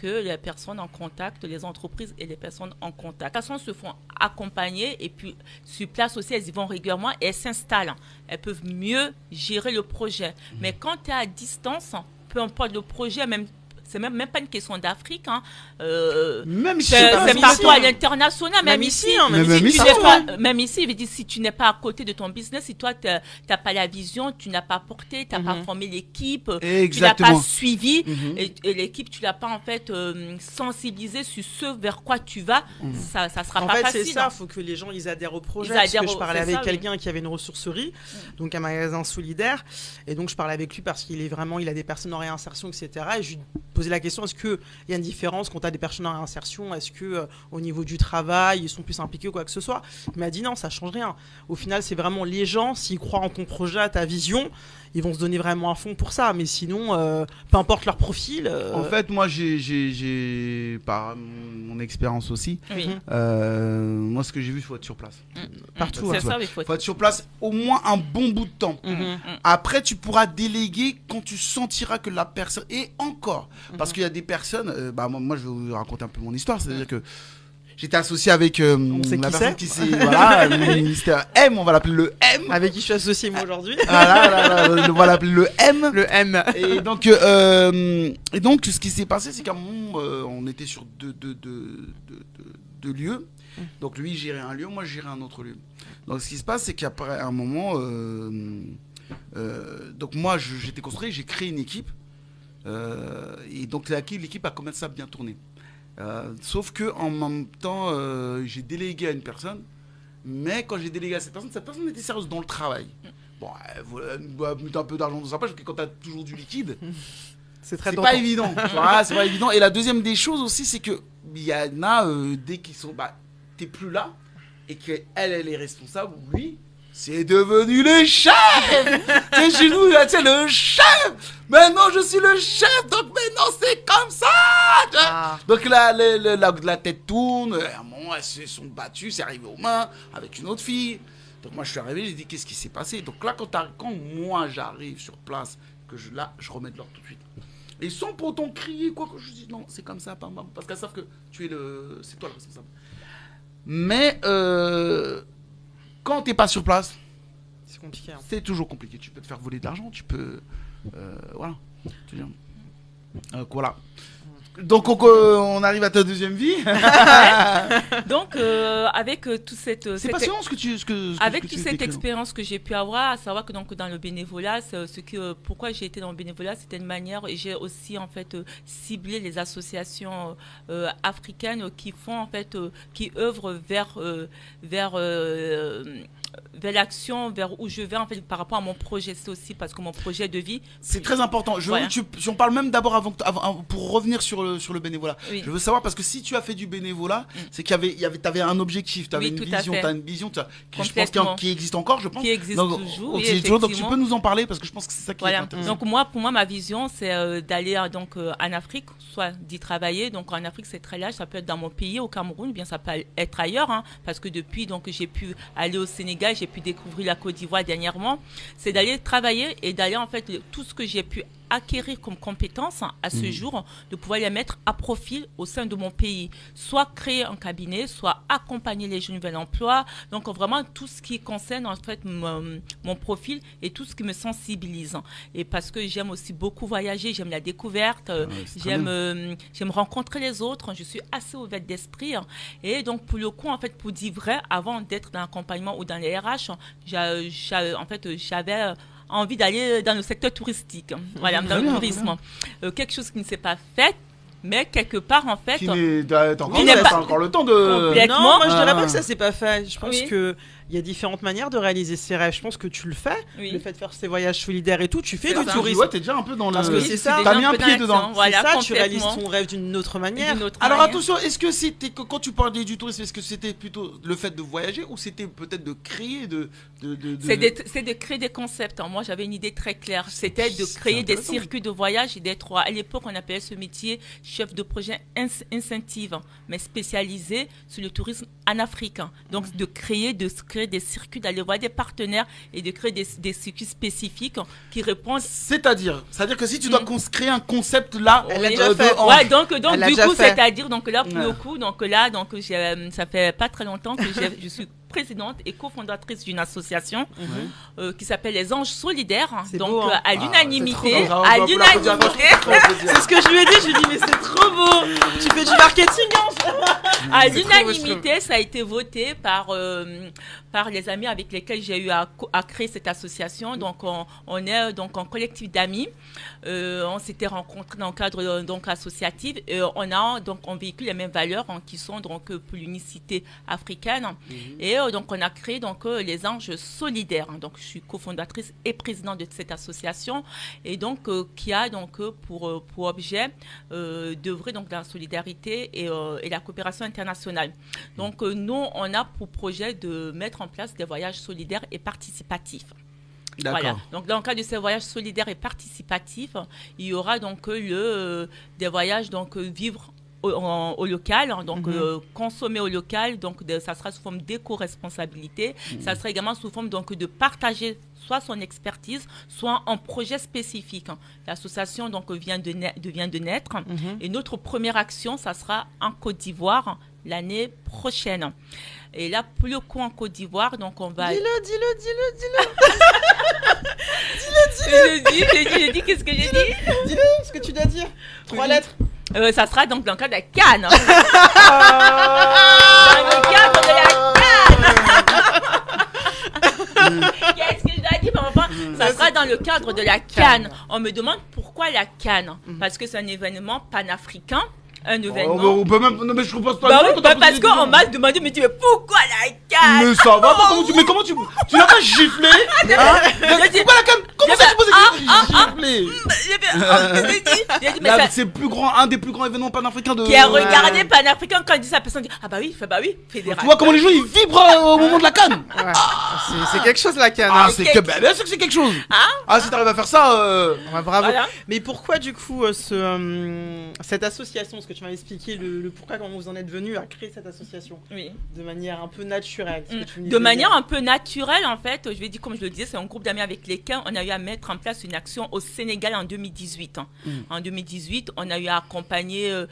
que les personnes en contact, les entreprises et les personnes en contact. Les personnes se font accompagner et puis sur place aussi, elles y vont régulièrement et elles s'installent. Elles peuvent mieux gérer le projet. Mais quand tu es à distance, peu importe le projet, c'est même pas une question d'Afrique. Hein. Même si c'est partout à l'international, même ici. Même ici, il dit, si tu n'es pas à côté de ton business, si toi, tu n'as pas la vision, tu n'as pas porté, tu n'as pas formé l'équipe, tu n'as pas suivi, et l'équipe, tu ne l'as pas en fait sensibilisé sur ce vers quoi tu vas, ça ne sera pas facile. En fait, c'est ça, il faut que les gens ils adhèrent au projet. Parce que je parlais avec quelqu'un qui avait une ressourcerie, donc un magasin solidaire, et donc je parlais avec lui parce qu'il a des personnes en réinsertion, etc. Et je lui posais la question, est-ce qu'il y a une différence quand tu as des personnes en réinsertion? Est-ce que au niveau du travail, ils sont plus impliqués ou quoi que ce soit? Il m'a dit non, ça change rien. Au final, c'est vraiment les gens, s'ils croient en ton projet, à ta vision, ils vont se donner vraiment à fond pour ça. Mais sinon, peu importe leur profil. En fait, moi, j'ai par mon expérience aussi, moi, ce que j'ai vu, il faut être sur place. Partout. C'est ça, il faut être sur place au moins un bon bout de temps. Après, tu pourras déléguer quand tu sentiras que la personne... Et encore, parce qu'il y a des personnes... moi, je vais vous raconter un peu mon histoire. C'est-à-dire que j'étais associé avec la personne qui s'est... Voilà, le ministère M, on va l'appeler le M. Avec qui je suis associé moi aujourd'hui. Voilà, on va l'appeler le M. Le M. Et donc, ce qui s'est passé, c'est qu'à un moment, on était sur deux lieux. Donc lui, il gérait un lieu, moi, je gérais un autre lieu. Donc ce qui se passe, c'est qu'après un moment... donc moi, j'étais construit, j'ai créé une équipe. Et donc l'équipe a commencé à bien tourner. Sauf que en même temps, j'ai délégué à une personne, mais quand j'ai délégué à cette personne était sérieuse dans le travail. Bon, elle voulait mettre un peu d'argent dans sa poche, parce que quand tu as toujours du liquide, c'est pas évident. Voilà, c'est pas évident. Et la deuxième des choses aussi, c'est que il y en a dès qu'ils sont, t'es plus là, et qu'elle est responsable, oui. C'est devenu le chef. C'est chez nous, c'est le chef. Maintenant, je suis le chef. Donc, maintenant, c'est comme ça. Donc, la tête tourne. À un moment, elles se sont battues. C'est arrivé aux mains avec une autre fille. Donc, moi, je suis arrivé. J'ai dit, qu'est-ce qui s'est passé? Donc, là, quand moi, j'arrive sur place, je remets de l'ordre tout de suite. Et sans pour autant crier, quoi que je dis, non, c'est comme ça, parce qu'elles savent que c'est toi le responsable. Mais, quand t'es pas sur place, c'est compliqué. Hein. C'est toujours compliqué. Tu peux te faire voler de l'argent, tu peux, voilà. Voilà. Donc on arrive à ta deuxième vie. Donc avec toute cette passionnant toute cette expérience que j'ai pu avoir, à savoir que donc dans le bénévolat, pourquoi j'ai été dans le bénévolat, c'était une manière, et j'ai aussi en fait ciblé les associations africaines qui font en fait qui œuvrent vers l'action, vers où je vais en fait par rapport à mon projet. C'est aussi parce que mon projet de vie, c'est très important. J'en parle même d'abord avant pour revenir sur le bénévolat. Oui. Je veux savoir, parce que si tu as fait du bénévolat, c'est t'avais un objectif, tu avais une vision, tu as une vision je pense qui existe encore, je pense. Qui existe toujours. Donc tu peux nous en parler, parce que je pense que c'est ça qui est intéressant. Donc pour moi ma vision, c'est d'aller donc en Afrique, soit d'y travailler. Donc en Afrique, c'est très large, ça peut être dans mon pays, au Cameroun, ou bien ça peut être ailleurs, hein, parce que depuis donc j'ai pu aller au Sénégal, j'ai pu découvrir la Côte d'Ivoire dernièrement. C'est d'aller travailler et d'aller en fait tout ce que j'ai pu acquérir comme compétences à ce jour, de pouvoir les mettre à profit au sein de mon pays. Soit créer un cabinet, soit accompagner les jeunes vers l'emploi. Donc vraiment tout ce qui concerne en fait mon profil et tout ce qui me sensibilise. Et parce que j'aime aussi beaucoup voyager, j'aime la découverte, j'aime rencontrer les autres, je suis assez ouverte d'esprit. Et donc pour le coup, en fait, pour dire vrai, avant d'être dans l'accompagnement ou dans les RH, j'avais envie d'aller dans le secteur touristique, voilà, dans le tourisme. Quelque chose qui ne s'est pas fait, mais quelque part, en fait... T'as encore le temps de... Complètement. Non, moi je dirais pas que ça s'est pas fait. Je pense que il y a différentes manières de réaliser ses rêves. Je pense que tu le fais. Le fait de faire ces voyages solidaires et tout, tu fais du tourisme. Ouais, t'es déjà un peu dans Parce que c'est ça. T'as mis un pied dedans. Voilà, c'est ça, tu réalises ton rêve d'une autre manière. Alors attention, est-ce que c'était, quand tu parlais du tourisme, est-ce que c'était plutôt le fait de voyager, ou c'était peut-être de créer C'est de créer des concepts. Moi, j'avais une idée très claire. C'était de créer des circuits de voyage et d'être, à l'époque, on appelait ce métier chef de projet incentive, mais spécialisé sur le tourisme en Afrique. Donc, de créer créer des circuits, d'aller voir des partenaires et de créer des circuits spécifiques qui répondent. C'est-à-dire que si tu dois créer un concept là, elle a déjà fait. Ouais, donc du coup, c'est-à-dire donc là pour le coup, donc là ça fait pas très longtemps que je suis présidente et cofondatrice d'une association qui s'appelle les Anges Solidaires. Donc beau, hein. À l'unanimité, c'est ce que je lui ai dit. Je lui ai dit mais c'est trop beau. Tu fais du marketing. À l'unanimité, ça a été voté par les amis avec lesquels j'ai eu à créer cette association. Donc on est donc en collectif d'amis. On s'était rencontrés dans le cadre donc associatif et on véhicule les mêmes valeurs qui sont donc pour l'unicité africaine. Et donc on a créé donc les Anges Solidaires. Donc je suis cofondatrice et présidente de cette association et donc qui a donc pour objet d'œuvrer donc dans la solidarité et la coopération internationale. Donc nous on a pour projet de mettre en place des voyages solidaires et participatifs. Voilà. Donc dans le cadre de ces voyages solidaires et participatifs, il y aura donc des voyages donc vivre au local, donc consommer au local, donc ça sera sous forme d'éco-responsabilité, ça sera également sous forme donc de partager soit son expertise, soit un projet spécifique. L'association donc vient de naître et notre première action, ça sera en Côte d'Ivoire l'année prochaine. Et là, pour le coup, en Côte d'Ivoire, donc on va... Dis-le. J'ai dit, qu'est-ce que j'ai dit? Dis-le, ce que tu dois dire. 3 lettres. Ça sera donc dans le cadre de la Cannes. Dans le cadre de la Cannes. Qu'est-ce que je dois dire, maman? Ça sera dans le cadre de la Cannes. On me demande pourquoi la Cannes. Parce que c'est un événement panafricain. Un événement. On peut même. Non, mais je comprends pas. Parce qu'on m'a demandé, mais pourquoi la Cannes? Mais ça va, comment tu n'as pas giflé? Pourquoi la Cannes? Comment ça tu poses giflé? C'est un des plus grands événements panafricains de. Qui a regardé panafricain quand il dit ça, la personne dit ah bah oui, fédéral. Tu vois comment les gens ils vibrent au moment de la Cannes? C'est quelque chose la Cannes. Bien sûr que c'est quelque chose. Si t'arrives à faire ça. Bravo. Mais pourquoi du coup cette association? Que tu m'as expliqué le pourquoi, comment vous en êtes venu à créer cette association. Oui. De manière un peu naturelle. De manière un peu naturelle, en fait, je vais dire, comme je le disais, c'est un groupe d'amis avec lesquels on a eu à mettre en place une action au Sénégal en 2018. En 2018, on a eu à accompagner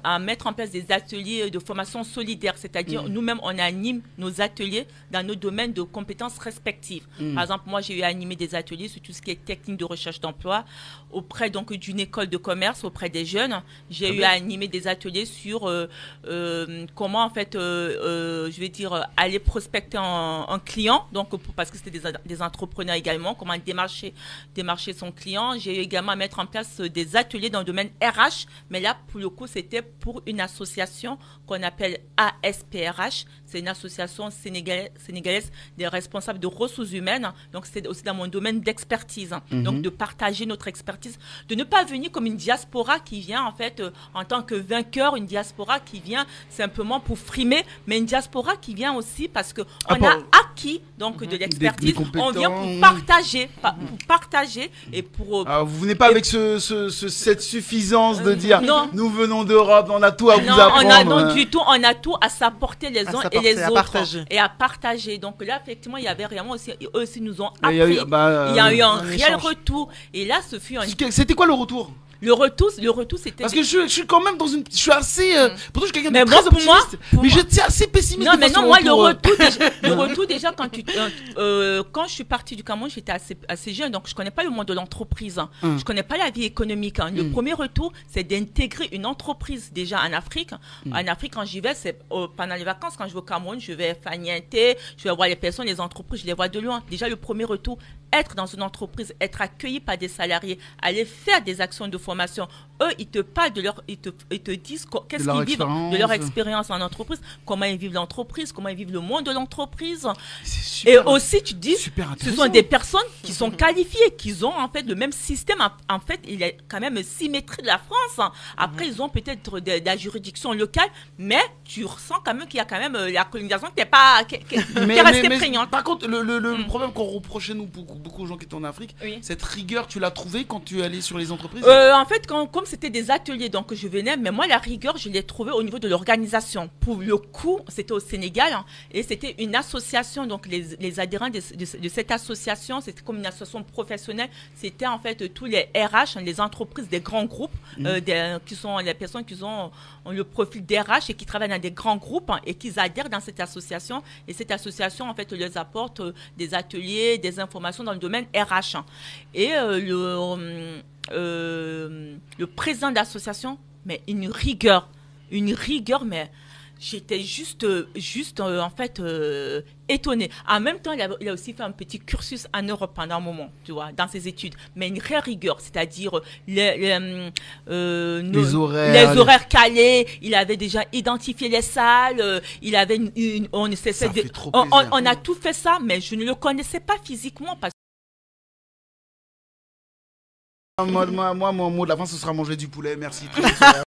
à mettre en place des ateliers de formation solidaire, c'est-à-dire nous-mêmes, on anime nos ateliers dans nos domaines de compétences respectifs. Par exemple, moi, j'ai eu à animer des ateliers sur tout ce qui est technique de recherche d'emploi auprès donc d'une école de commerce, auprès des jeunes. J'ai eu à animer des ateliers sur comment en fait je vais dire aller prospecter un client, donc parce que c'était des entrepreneurs également, comment démarcher son client. J'ai eu également à mettre en place des ateliers dans le domaine RH, mais là pour le coup c'était pour une association qu'on appelle ASPRH. C'est une association sénégalaise des responsables de ressources humaines, donc c'est aussi dans mon domaine d'expertise, donc de partager notre expertise, de ne pas venir comme une diaspora qui vient en fait en tant que vainqueur, une diaspora qui vient simplement pour frimer, mais une diaspora qui vient aussi parce que on a acquis donc de l'expertise, on vient pour partager et pour. Alors, vous venez pas avec cette suffisance de dire nous venons d'Europe, on a tout à vous apprendre. Non du tout, on a tout à s'apporter les uns et les autres et à partager. Donc là effectivement il y avait vraiment aussi eux aussi nous ont appris. Il y a eu un réel retour et là ce fut C'était quoi le retour? Le retour, c'était. Parce que je suis quand même dans une. Je suis assez. Pourtant, je suis quelqu'un de très optimiste. Mais j'étais assez pessimiste. Non, moi, le retour, déjà, quand je suis partie du Cameroun, j'étais assez jeune, donc je connais pas le monde de l'entreprise. Je connais pas la vie économique. Le premier retour, c'est d'intégrer une entreprise déjà en Afrique. En Afrique, quand j'y vais, c'est pendant les vacances, quand je vais au Cameroun, je vais fagnetter, je vais voir les personnes, les entreprises, je les vois de loin. Déjà, le premier retour, être dans une entreprise, être accueilli par des salariés, aller faire des actions de formation. Eux, ils te parlent ils te disent qu'est-ce qu'ils vivent de leur expérience en entreprise, comment ils vivent l'entreprise, comment ils vivent le monde de l'entreprise. Et aussi, tu te dis, ce sont des personnes qui sont qualifiées, qui ont en fait le même système. En fait, il y a quand même symétrie de la France. Après, ils ont peut-être de la juridiction locale, mais tu ressens quand même qu'il y a quand même la colonisation qui est restée prégnante. Par contre, le problème qu'on reprochait nous beaucoup pour beaucoup de gens qui étaient en Afrique. Oui. Cette rigueur, tu l'as trouvée quand tu es allé sur les entreprises? En fait, comme c'était des ateliers, donc je venais, mais moi, la rigueur, je l'ai trouvée au niveau de l'organisation. Pour le coup, c'était au Sénégal, hein, et c'était une association, donc les adhérents de cette association, c'était comme une association professionnelle, c'était en fait tous les RH, hein, les entreprises des grands groupes, qui sont les personnes qui ont le profil d'RH et qui travaillent dans des grands groupes, hein, et qui adhèrent dans cette association. Et cette association, en fait, leur apporte des ateliers, des informations dans le domaine RH. Hein. Et le président de l'association, mais une rigueur, mais j'étais juste en fait étonnée. En même temps, il a aussi fait un petit cursus en Europe pendant un moment, tu vois, dans ses études. Mais une vraie rigueur, c'est-à-dire les horaires calés. Il avait déjà identifié les salles. Il avait on a tout fait ça, mais je ne le connaissais pas physiquement parce Moi, mon mot de la fin, ce sera manger du poulet. Merci.